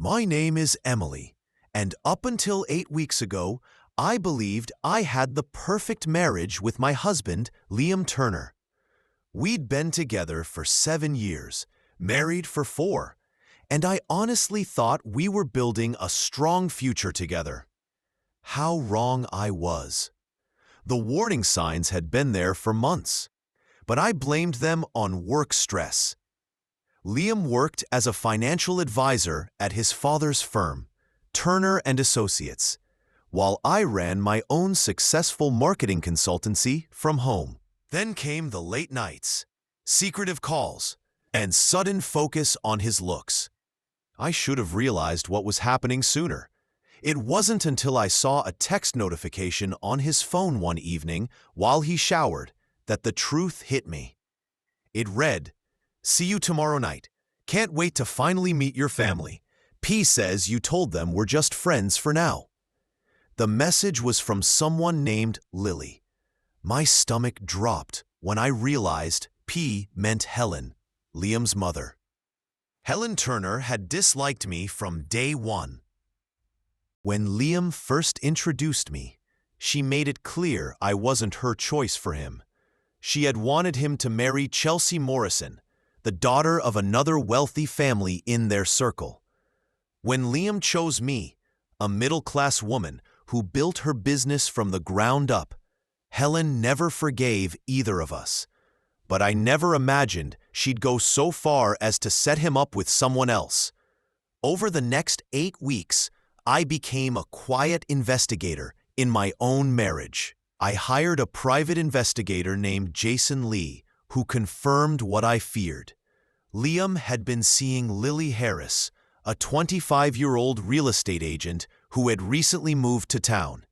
My name is Emily, and up until 8 weeks ago, I believed I had the perfect marriage with my husband, Liam Turner. We'd been together for 7 years, married for 4, and I honestly thought we were building a strong future together. How wrong I was. The warning signs had been there for months, but I blamed them on work stress. Liam worked as a financial advisor at his father's firm, Turner and Associates, while I ran my own successful marketing consultancy from home. Then came the late nights, secretive calls, and sudden focus on his looks. I should have realized what was happening sooner. It wasn't until I saw a text notification on his phone one evening while he showered that the truth hit me. It read, "See you tomorrow night. Can't wait to finally meet your family. P says you told them we're just friends for now." The message was from someone named Lily. My stomach dropped when I realized P meant Helen, Liam's mother. Helen Turner had disliked me from day one. When Liam first introduced me, she made it clear I wasn't her choice for him. She had wanted him to marry Chelsea Morrison, the daughter of another wealthy family in their circle. When Liam chose me, a middle-class woman who built her business from the ground up, Helen never forgave either of us. But I never imagined she'd go so far as to set him up with someone else. Over the next 8 weeks, I became a quiet investigator in my own marriage. I hired a private investigator named Jason Lee, who confirmed what I feared. Liam had been seeing Lily Harris, a 25-year-old real estate agent who had recently moved to town.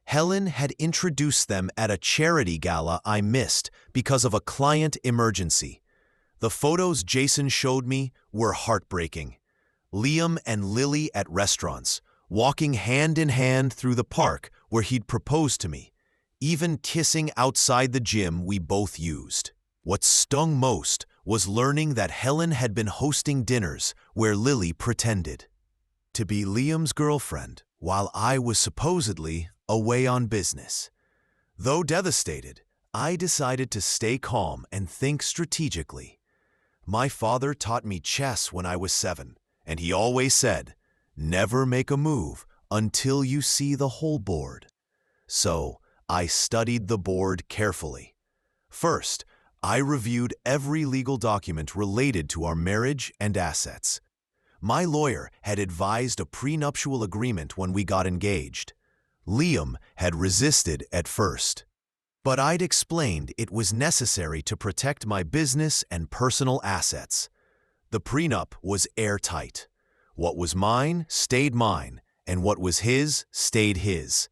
Helen had introduced them at a charity gala I missed because of a client emergency. The photos Jason showed me were heartbreaking. Liam and Lily at restaurants, walking hand in hand through the park where he'd proposed to me, even kissing outside the gym we both used. What stung most was learning that Helen had been hosting dinners where Lily pretended to be Liam's girlfriend while I was supposedly away on business. Though devastated, I decided to stay calm and think strategically. My father taught me chess when I was 7, and he always said, "Never make a move until you see the whole board." So I studied the board carefully. First, I reviewed every legal document related to our marriage and assets. My lawyer had advised a prenuptial agreement when we got engaged. Liam had resisted at first, but I'd explained it was necessary to protect my business and personal assets. The prenup was airtight. What was mine stayed mine, and what was his stayed his.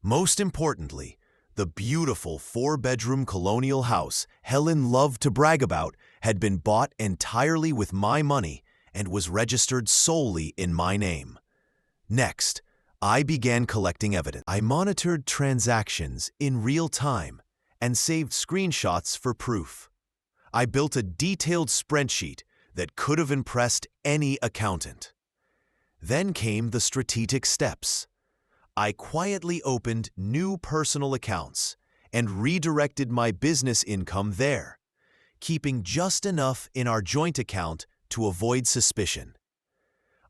Most importantly, the beautiful 4-bedroom colonial house Helen loved to brag about had been bought entirely with my money and was registered solely in my name. Next, I began collecting evidence. I monitored transactions in real time and saved screenshots for proof. I built a detailed spreadsheet that could have impressed any accountant. Then came the strategic steps. I quietly opened new personal accounts and redirected my business income there, keeping just enough in our joint account to avoid suspicion.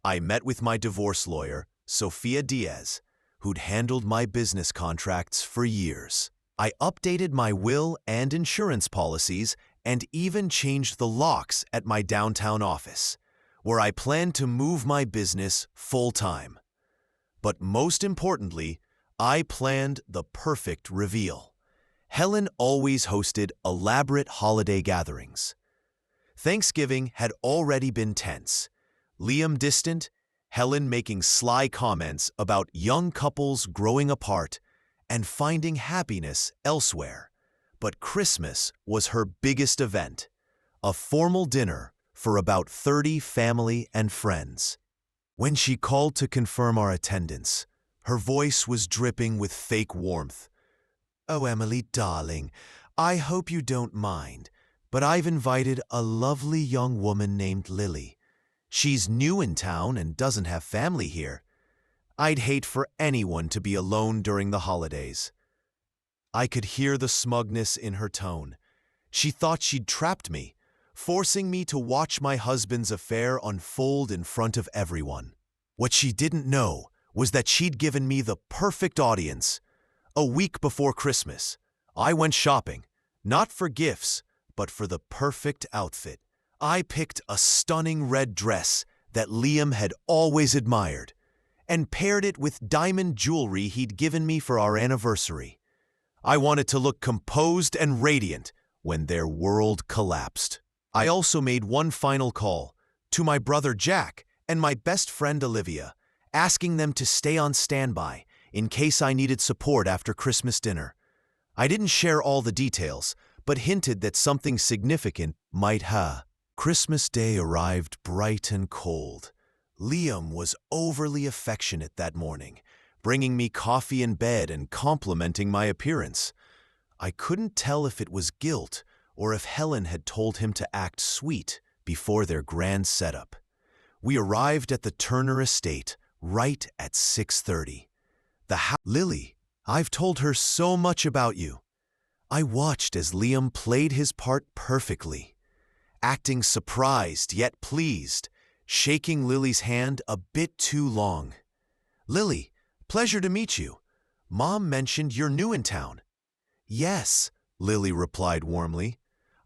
I met with my divorce lawyer, Sophia Diaz, who'd handled my business contracts for years. I updated my will and insurance policies and even changed the locks at my downtown office, where I planned to move my business full-time. But most importantly, I planned the perfect reveal. Helen always hosted elaborate holiday gatherings. Thanksgiving had already been tense. Liam distant, Helen making sly comments about young couples growing apart and finding happiness elsewhere. But Christmas was her biggest event, a formal dinner for about 30 family and friends. When she called to confirm our attendance, her voice was dripping with fake warmth. "Oh, Emily, darling, I hope you don't mind, but I've invited a lovely young woman named Lily. She's new in town and doesn't have family here. I'd hate for anyone to be alone during the holidays." I could hear the smugness in her tone. She thought she'd trapped me, forcing me to watch my husband's affair unfold in front of everyone. What she didn't know was that she'd given me the perfect audience. A week before Christmas, I went shopping, not for gifts, but for the perfect outfit. I picked a stunning red dress that Liam had always admired and paired it with diamond jewelry he'd given me for our anniversary. I wanted to look composed and radiant when their world collapsed. I also made one final call to my brother Jack and my best friend Olivia, asking them to stay on standby in case I needed support after Christmas dinner. I didn't share all the details, but hinted that something significant might ha. Christmas Day arrived bright and cold. Liam was overly affectionate that morning, bringing me coffee in bed and complimenting my appearance. I couldn't tell if it was guilt or if Helen had told him to act sweet before their grand setup. We arrived at the Turner estate right at 6:30. Lily, I've told her so much about you. I watched as Liam played his part perfectly, acting surprised yet pleased, shaking Lily's hand a bit too long. Lily, pleasure to meet you. Mom mentioned you're new in town. Yes, Lily replied warmly.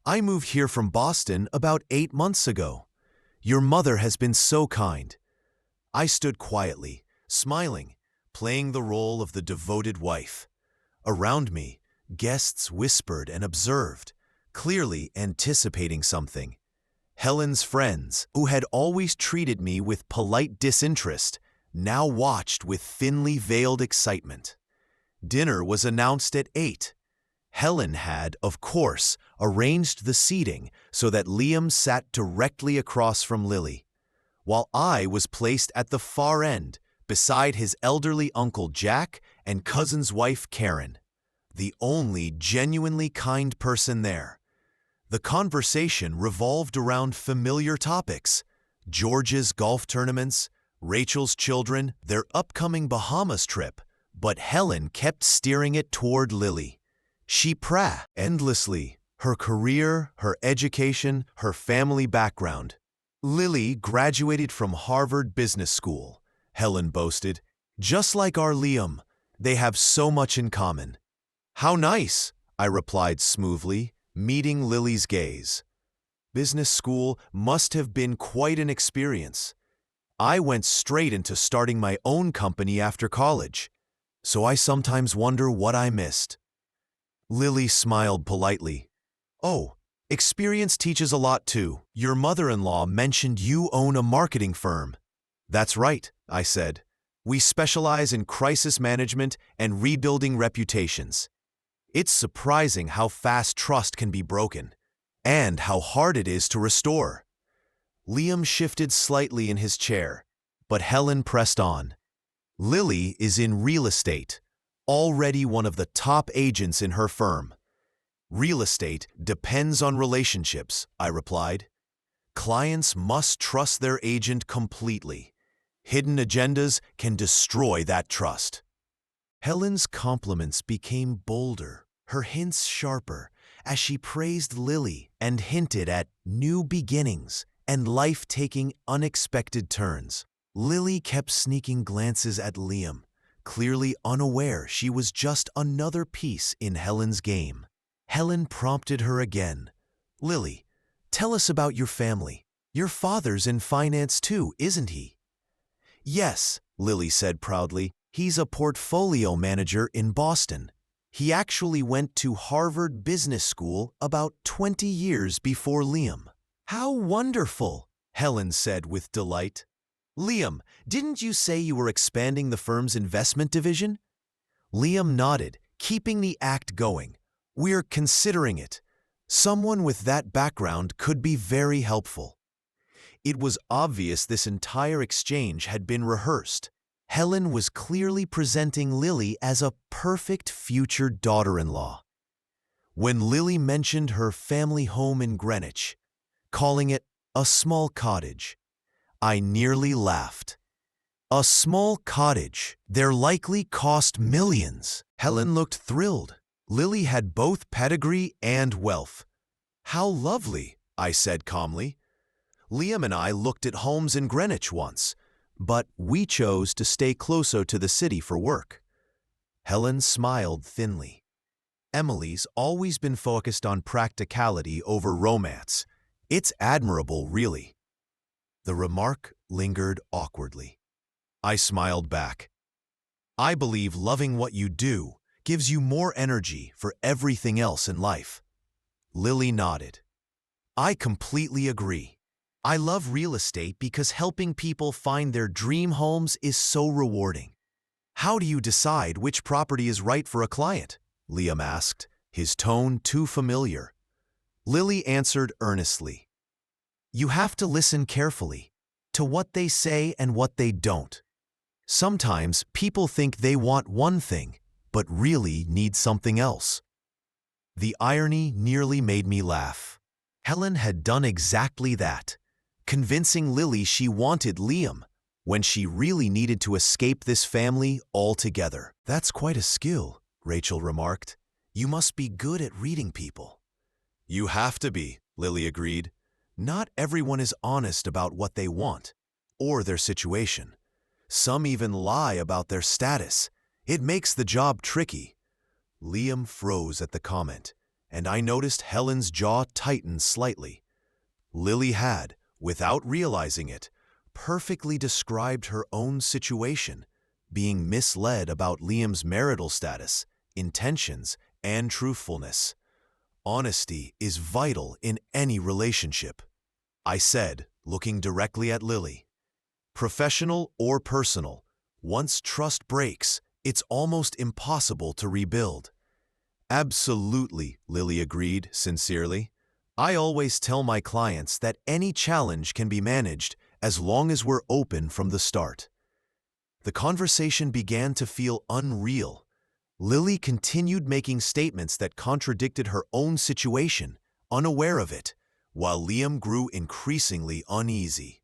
I moved here from Boston about 8 months ago. Your mother has been so kind. I stood quietly, smiling, playing the role of the devoted wife. Around me, guests whispered and observed, clearly anticipating something. Helen's friends, who had always treated me with polite disinterest, now watched with thinly veiled excitement. Dinner was announced at 8. Helen had, of course, arranged the seating so that Liam sat directly across from Lily, while I was placed at the far end beside his elderly uncle Jack and cousin's wife Karen, the only genuinely kind person there. The conversation revolved around familiar topics: George's golf tournaments, Rachel's children, their upcoming Bahamas trip, but Helen kept steering it toward Lily. She prated endlessly, her career, her education, her family background. Lily graduated from Harvard Business School, Helen boasted. Just like our Liam, they have so much in common. How nice, I replied smoothly, meeting Lily's gaze. Business school must have been quite an experience. I went straight into starting my own company after college, so I sometimes wonder what I missed. Lily smiled politely. Oh, experience teaches a lot too. Your mother-in-law mentioned you own a marketing firm. That's right, I said. We specialize in crisis management and rebuilding reputations. It's surprising how fast trust can be broken, and how hard it is to restore. Liam shifted slightly in his chair, but Helen pressed on. Lily is in real estate, already one of the top agents in her firm. Real estate depends on relationships, I replied. Clients must trust their agent completely. Hidden agendas can destroy that trust. Helen's compliments became bolder, her hints sharper, as she praised Lily and hinted at new beginnings and life taking unexpected turns. Lily kept sneaking glances at Liam, clearly unaware she was just another piece in Helen's game. Helen prompted her again. Lily, tell us about your family. Your father's in finance too, isn't he? Yes, Lily said proudly. He's a portfolio manager in Boston. He actually went to Harvard Business School about 20 years before Liam. How wonderful, Helen said with delight. Liam, didn't you say you were expanding the firm's investment division? Liam nodded, keeping the act going. We're considering it. Someone with that background could be very helpful. It was obvious this entire exchange had been rehearsed. Helen was clearly presenting Lily as a perfect future daughter-in-law. When Lily mentioned her family home in Greenwich, calling it a small cottage, I nearly laughed. A small cottage. Their likely cost millions. Helen looked thrilled. Lily had both pedigree and wealth. How lovely, I said calmly. Liam and I looked at homes in Greenwich once, but we chose to stay closer to the city for work. Helen smiled thinly. Emily's always been focused on practicality over romance. It's admirable, really. The remark lingered awkwardly. I smiled back. I believe loving what you do gives you more energy for everything else in life. Lily nodded. I completely agree. I love real estate because helping people find their dream homes is so rewarding. How do you decide which property is right for a client? Liam asked, his tone too familiar. Lily answered earnestly. You have to listen carefully to what they say and what they don't. Sometimes people think they want one thing, but really need something else. The irony nearly made me laugh. Helen had done exactly that, convincing Lily she wanted Liam when she really needed to escape this family altogether. That's quite a skill, Rachel remarked. You must be good at reading people. You have to be, Lily agreed. Not everyone is honest about what they want or their situation. Some even lie about their status. It makes the job tricky. Liam froze at the comment, and I noticed Helen's jaw tighten slightly. Lily had, without realizing it, perfectly described her own situation, being misled about Liam's marital status, intentions, and truthfulness. Honesty is vital in any relationship, I said, looking directly at Lily. Professional or personal, once trust breaks, it's almost impossible to rebuild. Absolutely, Lily agreed sincerely. I always tell my clients that any challenge can be managed as long as we're open from the start. The conversation began to feel unreal. Lily continued making statements that contradicted her own situation, unaware of it, while Liam grew increasingly uneasy.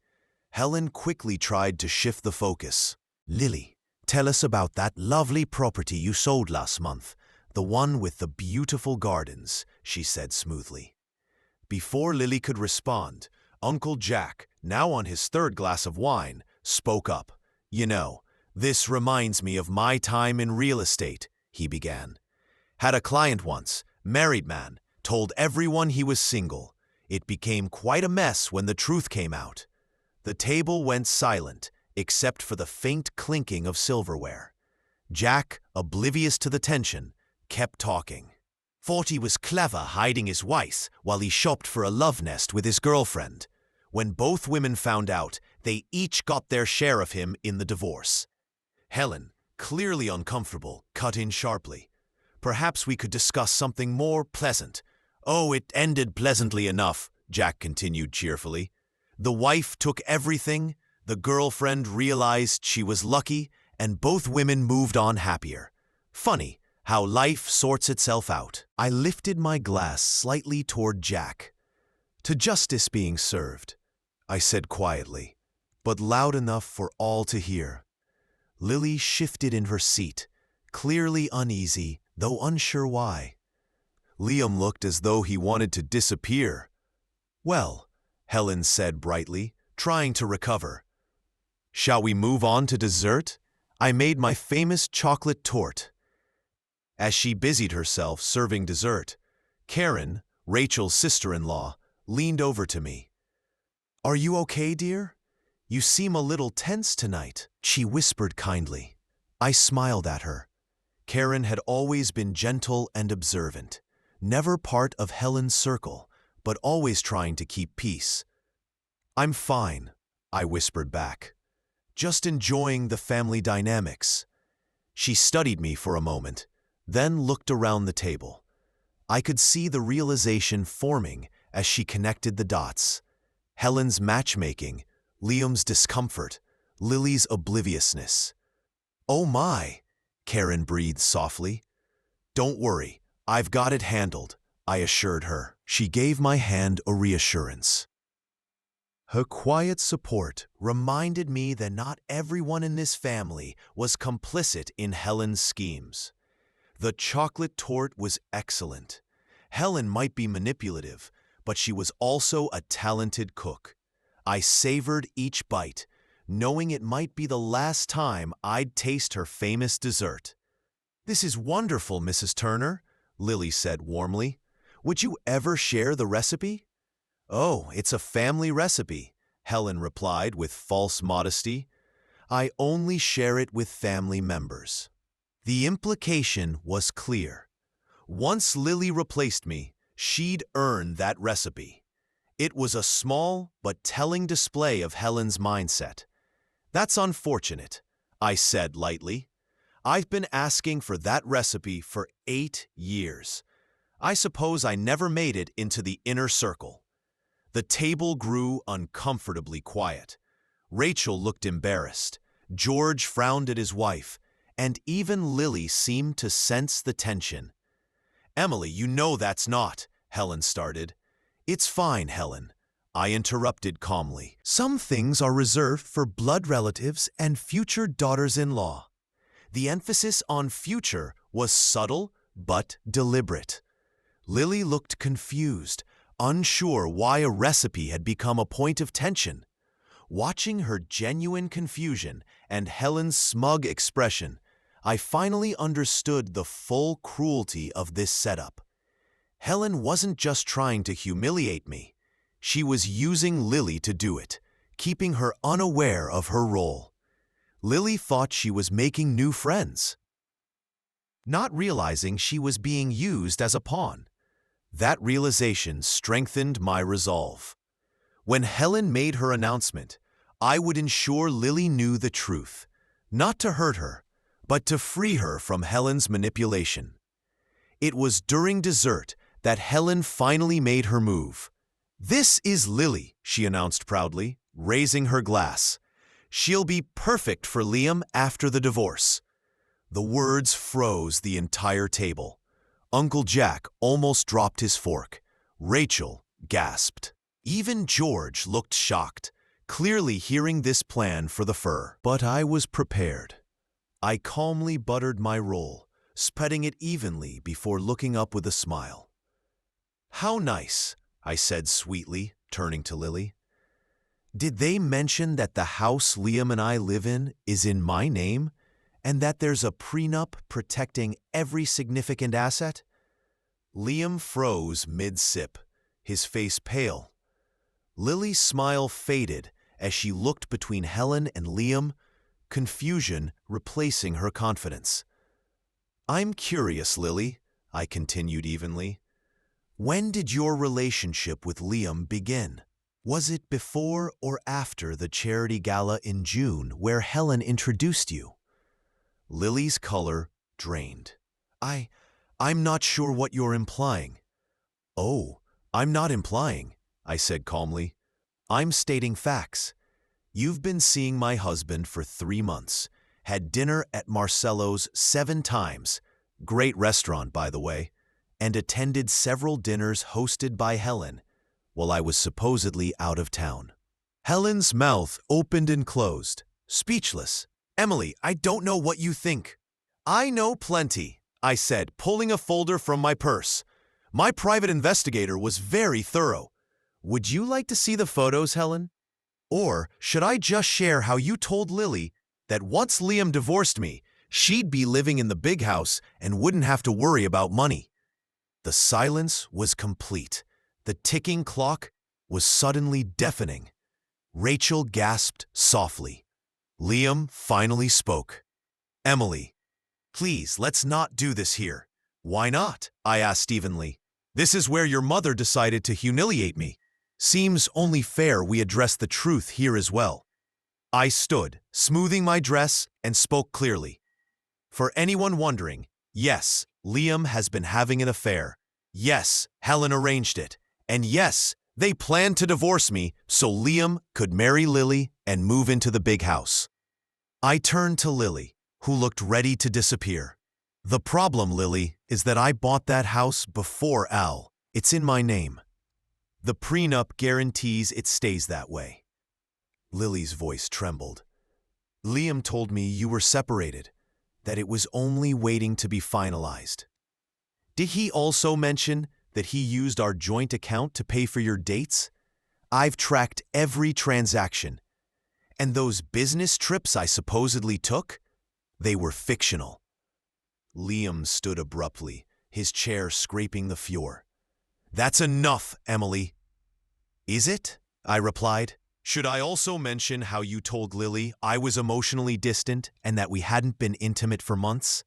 Helen quickly tried to shift the focus. Lily, tell us about that lovely property you sold last month, the one with the beautiful gardens, she said smoothly. Before Lily could respond, Uncle Jack, now on his third glass of wine, spoke up. You know, this reminds me of my time in real estate, he began. Had a client once, married man, told everyone he was single. It became quite a mess when the truth came out. The table went silent, except for the faint clinking of silverware. Jack, oblivious to the tension, kept talking. Thought he was clever hiding his wife while he shopped for a love nest with his girlfriend. When both women found out, they each got their share of him in the divorce. Helen, clearly uncomfortable, cut in sharply. Perhaps we could discuss something more pleasant. Oh, it ended pleasantly enough, Jack continued cheerfully. The wife took everything, the girlfriend realized she was lucky, and both women moved on happier. Funny how life sorts itself out. I lifted my glass slightly toward Jack. To justice being served, I said quietly, but loud enough for all to hear. Lily shifted in her seat, clearly uneasy, though unsure why. Liam looked as though he wanted to disappear. Well, Helen said brightly, trying to recover. Shall we move on to dessert? I made my famous chocolate torte. As she busied herself serving dessert, Karen, Rachel's sister-in-law, leaned over to me. Are you okay, dear? You seem a little tense tonight, she whispered kindly. I smiled at her. Karen had always been gentle and observant, never part of Helen's circle, but always trying to keep peace. I'm fine, I whispered back. Just enjoying the family dynamics. She studied me for a moment, then looked around the table. I could see the realization forming as she connected the dots. Helen's matchmaking, Liam's discomfort, Lily's obliviousness. Oh my, Karen breathed softly. Don't worry, I've got it handled, I assured her. She gave my hand a reassurance. Her quiet support reminded me that not everyone in this family was complicit in Helen's schemes. The chocolate tort was excellent. Helen might be manipulative, but she was also a talented cook. I savored each bite, knowing it might be the last time I'd taste her famous dessert. "This is wonderful, Mrs. Turner," Lily said warmly. "Would you ever share the recipe?" "Oh, it's a family recipe," Helen replied with false modesty. "I only share it with family members." The implication was clear. Once Lily replaced me, she'd earned that recipe. It was a small but telling display of Helen's mindset. "That's unfortunate," I said lightly. "I've been asking for that recipe for 8 years. I suppose I never made it into the inner circle." The table grew uncomfortably quiet. Rachel looked embarrassed. George frowned at his wife, and even Lily seemed to sense the tension. "Emily, you know that's not," Helen started. "It's fine, Helen," I interrupted calmly. "Some things are reserved for blood relatives and future daughters-in-law." The emphasis on future was subtle but deliberate. Lily looked confused, unsure why a recipe had become a point of tension. Watching her genuine confusion and Helen's smug expression, I finally understood the full cruelty of this setup. Helen wasn't just trying to humiliate me. She was using Lily to do it, keeping her unaware of her role. Lily thought she was making new friends, not realizing she was being used as a pawn. That realization strengthened my resolve. When Helen made her announcement, I would ensure Lily knew the truth, not to hurt her, but to free her from Helen's manipulation. It was during dessert that Helen finally made her move. "This is Lily," she announced proudly, raising her glass. "She'll be perfect for Liam after the divorce." The words froze the entire table. Uncle Jack almost dropped his fork. Rachel gasped. Even George looked shocked, clearly hearing this plan for the fur. But I was prepared. I calmly buttered my roll, spreading it evenly before looking up with a smile. "How nice," I said sweetly, turning to Lily. "Did they mention that the house Liam and I live in is in my name, and that there's a prenup protecting every significant asset?" Liam froze mid-sip, his face pale. Lily's smile faded as she looked between Helen and Liam, confusion replacing her confidence. "I'm curious, Lily," I continued evenly. "When did your relationship with Liam begin? Was it before or after the charity gala in June where Helen introduced you?" Lily's color drained. I'm not sure what you're implying." "Oh, I'm not implying," I said calmly. "I'm stating facts. You've been seeing my husband for 3 months, had dinner at Marcello's 7 times, great restaurant, by the way, and attended several dinners hosted by Helen while I was supposedly out of town." Helen's mouth opened and closed, speechless. "Emily, I don't know what you think." "I know plenty," I said, pulling a folder from my purse. "My private investigator was very thorough. Would you like to see the photos, Helen? Or should I just share how you told Lily that once Liam divorced me, she'd be living in the big house and wouldn't have to worry about money?" The silence was complete. The ticking clock was suddenly deafening. Rachel gasped softly. Liam finally spoke. "Emily, please, let's not do this here." "Why not?" I asked evenly. "This is where your mother decided to humiliate me. Seems only fair we address the truth here as well." I stood, smoothing my dress, and spoke clearly. "For anyone wondering, yes, Liam has been having an affair. Yes, Helen arranged it. And yes, they planned to divorce me so Liam could marry Lily and move into the big house." I turned to Lily, who looked ready to disappear. "The problem, Lily, is that I bought that house before Al. It's in my name. The prenup guarantees it stays that way." Lily's voice trembled. Liam told me you were separated, that it was only waiting to be finalized. Did he also mention that he used our joint account to pay for your dates? I've tracked every transaction. And those business trips I supposedly took? They were fictional. Liam stood abruptly, his chair scraping the floor. That's enough, Emily. Is it? I replied. Should I also mention how you told Lily I was emotionally distant and that we hadn't been intimate for months?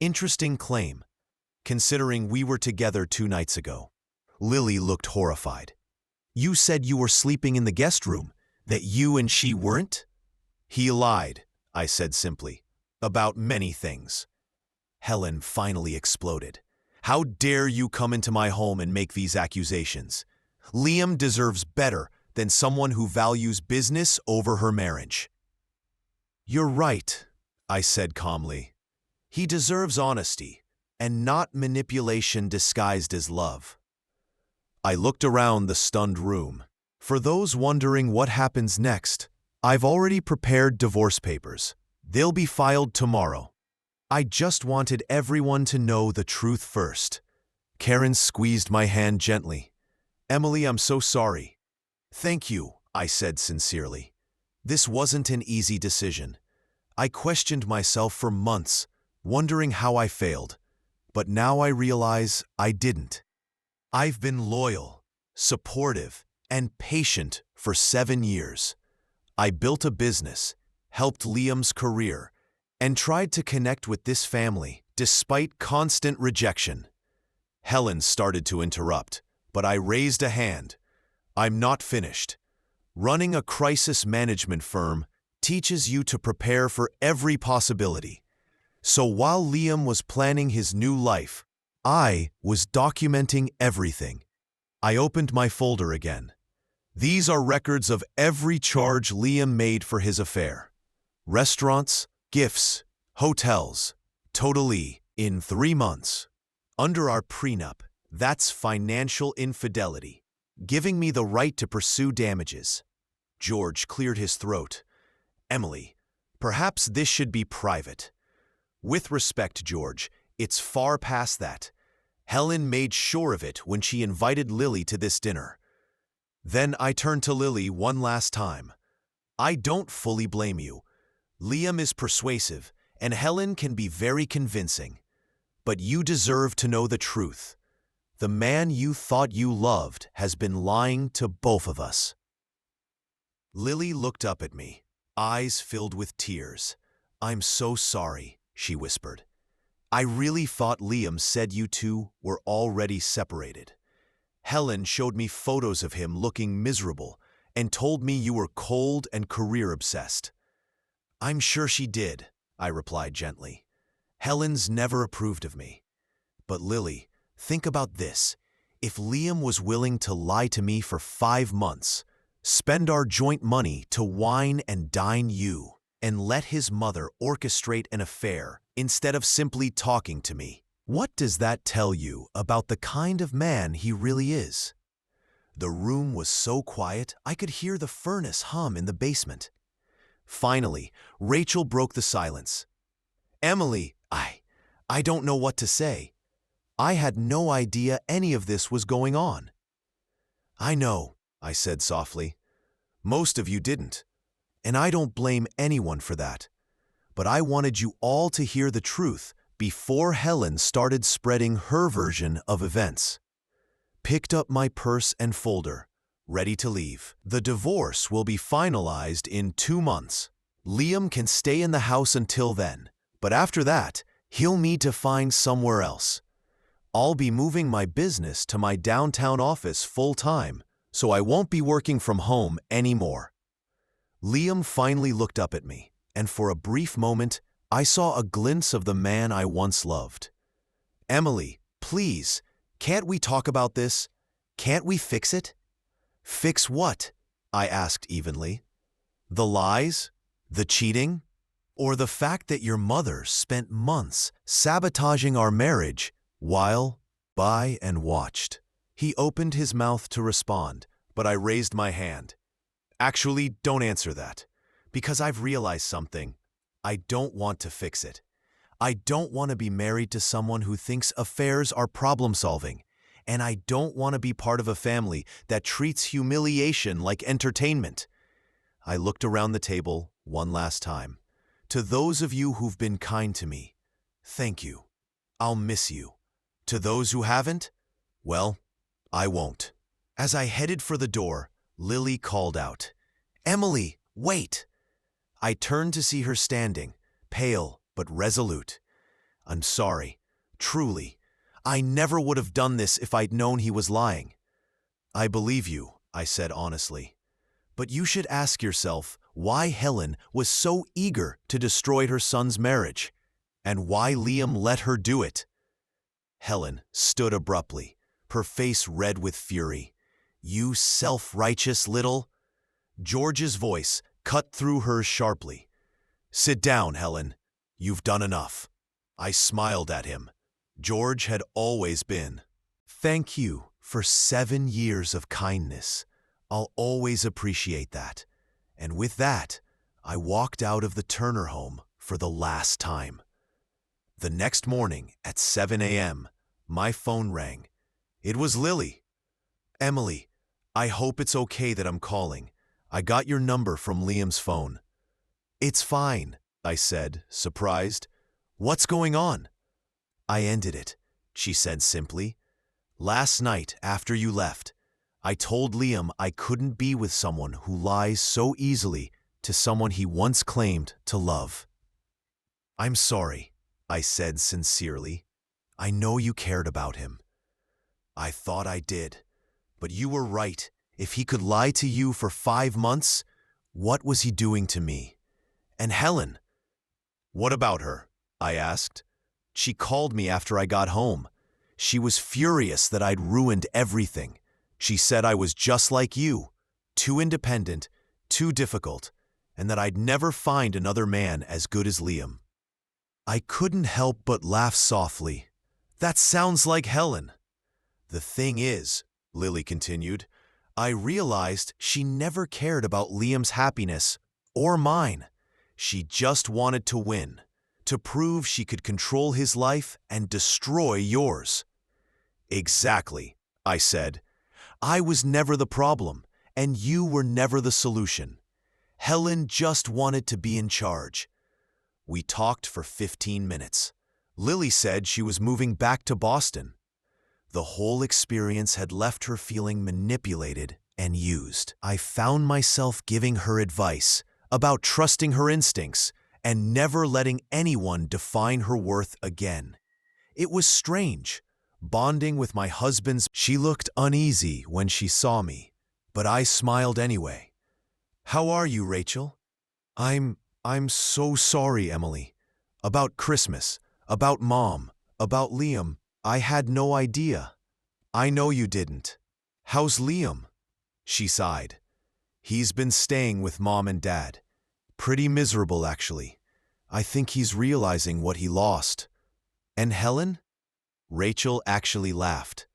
Interesting claim, considering we were together 2 nights ago. Lily looked horrified. You said you were sleeping in the guest room, that you and she weren't? He lied, I said simply, about many things. Helen finally exploded. How dare you come into my home and make these accusations? Liam deserves better than someone who values business over her marriage. You're right, I said calmly. He deserves honesty, and not manipulation disguised as love. I looked around the stunned room. For those wondering what happens next, I've already prepared divorce papers. They'll be filed tomorrow. I just wanted everyone to know the truth first. Karen squeezed my hand gently. Emily, I'm so sorry. Thank you, I said sincerely. This wasn't an easy decision. I questioned myself for months, wondering how I failed. But now I realize I didn't. I've been loyal, supportive, and patient for 7 years. I built a business, helped Liam's career, and tried to connect with this family despite constant rejection. Helen started to interrupt, but I raised a hand. I'm not finished. Running a crisis management firm teaches you to prepare for every possibility. So while Liam was planning his new life, I was documenting everything. I opened my folder again. These are records of every charge Liam made for his affair. Restaurants, gifts, hotels, totally in 3 months. Under our prenup, that's financial infidelity, giving me the right to pursue damages. George cleared his throat. Emily, perhaps this should be private. With respect, George, it's far past that. Helen made sure of it when she invited Lily to this dinner. Then I turned to Lily one last time. I don't fully blame you. Liam is persuasive, and Helen can be very convincing. But you deserve to know the truth. The man you thought you loved has been lying to both of us. Lily looked up at me, eyes filled with tears. I'm so sorry, she whispered. I really thought Liam said you two were already separated. Helen showed me photos of him looking miserable and told me you were cold and career-obsessed. I'm sure she did, I replied gently. Helen's never approved of me. But Lily, think about this. If Liam was willing to lie to me for 5 months, spend our joint money to wine and dine you, and let his mother orchestrate an affair instead of simply talking to me, what does that tell you about the kind of man he really is? The room was so quiet I could hear the furnace hum in the basement. Finally, Rachel broke the silence. Emily, I don't know what to say. I had no idea any of this was going on. I know, I said softly. Most of you didn't, and I don't blame anyone for that. But I wanted you all to hear the truth before Helen started spreading her version of events. Picked up my purse and folder, ready to leave. The divorce will be finalized in 2 months. Liam can stay in the house until then, but after that, he'll need to find somewhere else. I'll be moving my business to my downtown office full-time, so I won't be working from home anymore. Liam finally looked up at me, and for a brief moment, I saw a glimpse of the man I once loved. Emily, please, can't we talk about this? Can't we fix it? Fix what? I asked evenly. The lies? The cheating? Or the fact that your mother spent months sabotaging our marriage while by and watched? He opened his mouth to respond, but I raised my hand. Actually, don't answer that. Because I've realized something. I don't want to fix it. I don't want to be married to someone who thinks affairs are problem-solving. And I don't want to be part of a family that treats humiliation like entertainment. I looked around the table one last time. To those of you who've been kind to me, thank you. I'll miss you. To those who haven't, well, I won't. As I headed for the door, Lily called out, "Emily, wait!" I turned to see her standing, pale but resolute. "I'm sorry. Truly. I never would have done this if I'd known he was lying." "I believe you," I said honestly. "But you should ask yourself why Helen was so eager to destroy her son's marriage, and why Liam let her do it." Helen stood abruptly, her face red with fury. "You self-righteous little—" George's voice cut through hers sharply. "Sit down, Helen. You've done enough." I smiled at him. George had always been. "Thank you for 7 years of kindness. I'll always appreciate that." And with that, I walked out of the Turner home for the last time. The next morning at 7 a.m., my phone rang. It was Lily. "Emily, I hope it's okay that I'm calling. I got your number from Liam's phone." "It's fine," I said, surprised. "What's going on?" "I ended it," she said simply. "Last night, after you left, I told Liam I couldn't be with someone who lies so easily to someone he once claimed to love." "I'm sorry," I said sincerely. "I know you cared about him." "I thought I did. But you were right. If he could lie to you for 5 months, what was he doing to me? And Helen?" "What about her?" I asked. "She called me after I got home. She was furious that I'd ruined everything. She said I was just like you, too independent, too difficult, and that I'd never find another man as good as Liam." I couldn't help but laugh softly. "That sounds like Helen." "The thing is," Lily continued, "I realized she never cared about Liam's happiness or mine. She just wanted to win, to prove she could control his life and destroy yours." "Exactly," I said. "I was never the problem, and you were never the solution. Helen just wanted to be in charge." We talked for 15 minutes. Lily said she was moving back to Boston. The whole experience had left her feeling manipulated and used. I found myself giving her advice about trusting her instincts and never letting anyone define her worth again. It was strange, bonding with my husband's. She looked uneasy when she saw me, but I smiled anyway. "How are you, Rachel?" I'm so sorry, Emily. About Christmas, about Mom, about Liam. I had no idea." "I know you didn't. How's Liam?" She sighed. "He's been staying with Mom and Dad. Pretty miserable, actually. I think he's realizing what he lost." "And Helen?" Rachel actually laughed.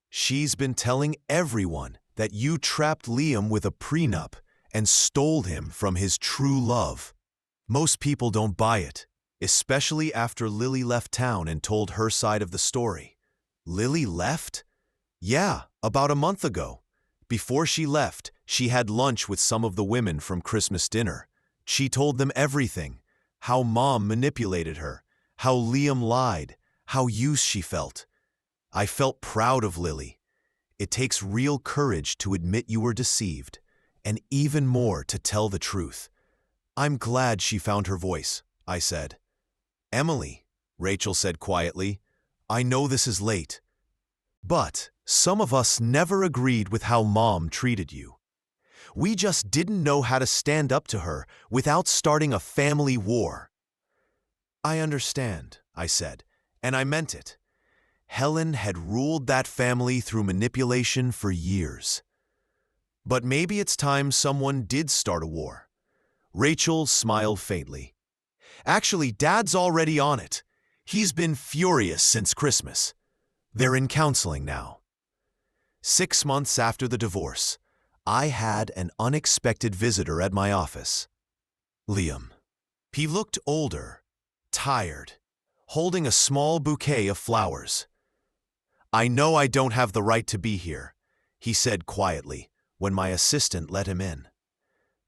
"She's been telling everyone that you trapped Liam with a prenup and stole him from his true love. Most people don't buy it, especially after Lily left town and told her side of the story." "Lily left?" "Yeah, about a month ago. Before she left, she had lunch with some of the women from Christmas dinner. She told them everything: how Mom manipulated her, how Liam lied, how used she felt. I felt proud of Lily. It takes real courage to admit you were deceived, and even more to tell the truth." "I'm glad she found her voice," I said. "Emily," Rachel said quietly, "I know this is late, but some of us never agreed with how Mom treated you. We just didn't know how to stand up to her without starting a family war." "I understand," I said, and I meant it. Helen had ruled that family through manipulation for years. But maybe it's time someone did start a war. Rachel smiled faintly. "Actually, Dad's already on it. He's been furious since Christmas. They're in counseling now." 6 months after the divorce, I had an unexpected visitor at my office. Liam. He looked older, tired, holding a small bouquet of flowers. "I know I don't have the right to be here," he said quietly when my assistant let him in.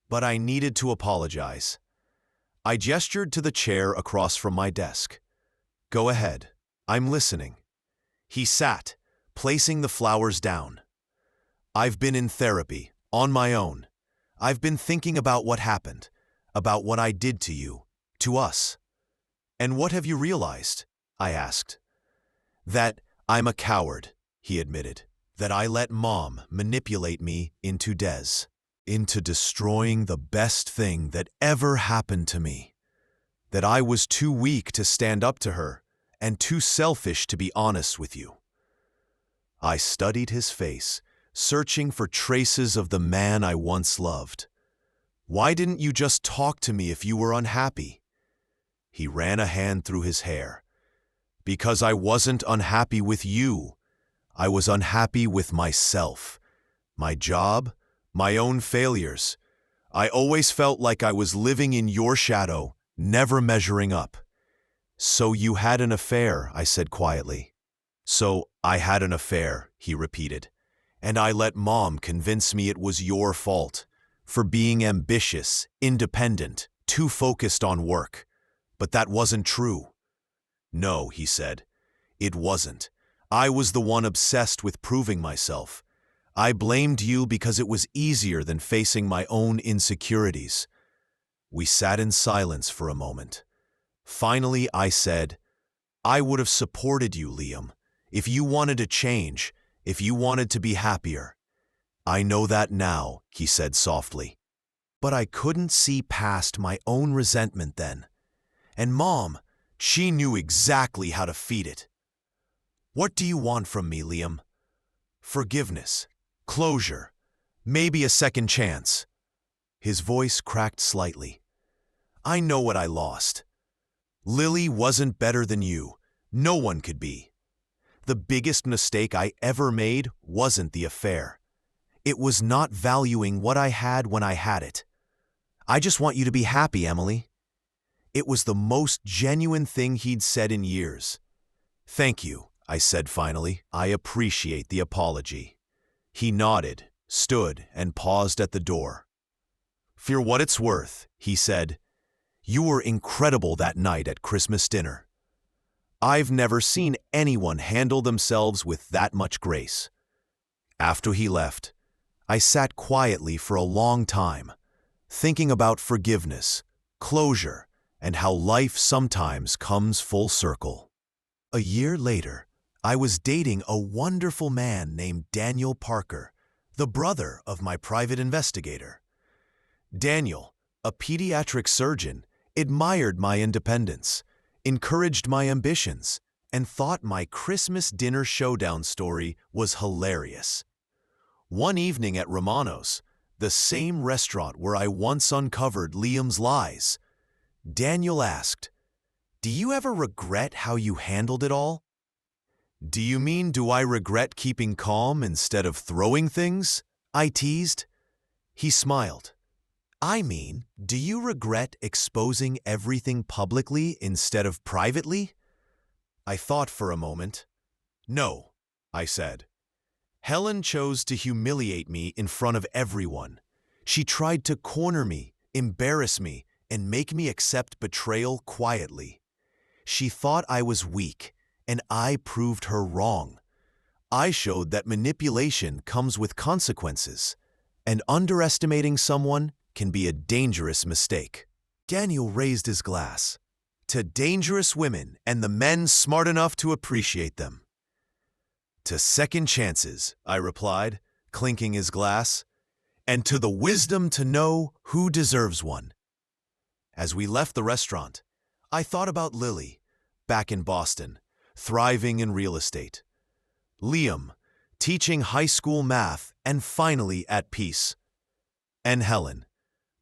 But I needed to apologize. I gestured to the chair across from my desk. "Go ahead, I'm listening." He sat, placing the flowers down. "I've been in therapy, on my own. I've been thinking about what happened, about what I did to you, to us." "And what have you realized?" I asked. "That I'm a coward," he admitted. "That I let Mom manipulate me into destroying the best thing that ever happened to me. That I was too weak to stand up to her and too selfish to be honest with you." I studied his face, searching for traces of the man I once loved. "Why didn't you just talk to me if you were unhappy?" He ran a hand through his hair. "Because I wasn't unhappy with you. I was unhappy with myself, my job, my own failures. I always felt like I was living in your shadow, never measuring up." "So you had an affair," I said quietly. "So I had an affair," he repeated. "And I let Mom convince me it was your fault, for being ambitious, independent, too focused on work. But that wasn't true." "No," he said, "it wasn't. I was the one obsessed with proving myself. I blamed you because it was easier than facing my own insecurities." We sat in silence for a moment. Finally, I said, "I would have supported you, Liam, if you wanted to change, if you wanted to be happier." "I know that now," he said softly. "But I couldn't see past my own resentment then. And Mom, she knew exactly how to feed it." "What do you want from me, Liam?" "Forgiveness, closure, maybe a second chance." His voice cracked slightly. "I know what I lost. Lily wasn't better than you. No one could be. The biggest mistake I ever made wasn't the affair. It was not valuing what I had when I had it. I just want you to be happy, Emily." It was the most genuine thing he'd said in years. "Thank you," I said finally. "I appreciate the apology." He nodded, stood, and paused at the door. "For what it's worth," he said, "you were incredible that night at Christmas dinner. I've never seen anyone handle themselves with that much grace." After he left, I sat quietly for a long time, thinking about forgiveness, closure, and how life sometimes comes full circle. A year later, I was dating a wonderful man named Daniel Parker, the brother of my private investigator. Daniel, a pediatric surgeon, admired my independence, encouraged my ambitions, and thought my Christmas dinner showdown story was hilarious. One evening at Romano's, the same restaurant where I once uncovered Liam's lies, Daniel asked, "Do you ever regret how you handled it all?" "Do you mean, do I regret keeping calm instead of throwing things?" I teased. He smiled. "I mean, do you regret exposing everything publicly instead of privately?" I thought for a moment. "No," I said. "Helen chose to humiliate me in front of everyone. She tried to corner me, embarrass me, and make me accept betrayal quietly. She thought I was weak, and I proved her wrong. I showed that manipulation comes with consequences, and underestimating someone can be a dangerous mistake." Daniel raised his glass. "To dangerous women and the men smart enough to appreciate them." "To second chances," I replied, clinking his glass, "and to the wisdom to know who deserves one." As we left the restaurant, I thought about Lily, back in Boston, thriving in real estate. Liam, teaching high school math and finally at peace. And Helen,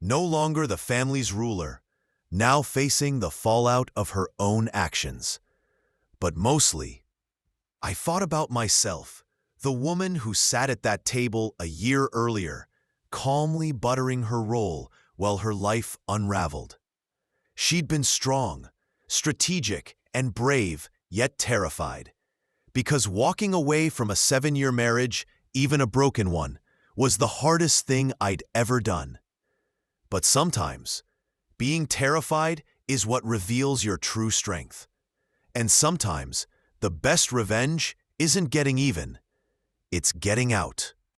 no longer the family's ruler, now facing the fallout of her own actions. But mostly, I thought about myself, the woman who sat at that table a year earlier, calmly buttering her roll while her life unraveled. She'd been strong, strategic, and brave, yet terrified. Because walking away from a 7-year marriage, even a broken one, was the hardest thing I'd ever done. But sometimes, being terrified is what reveals your true strength. And sometimes, the best revenge isn't getting even, it's getting out.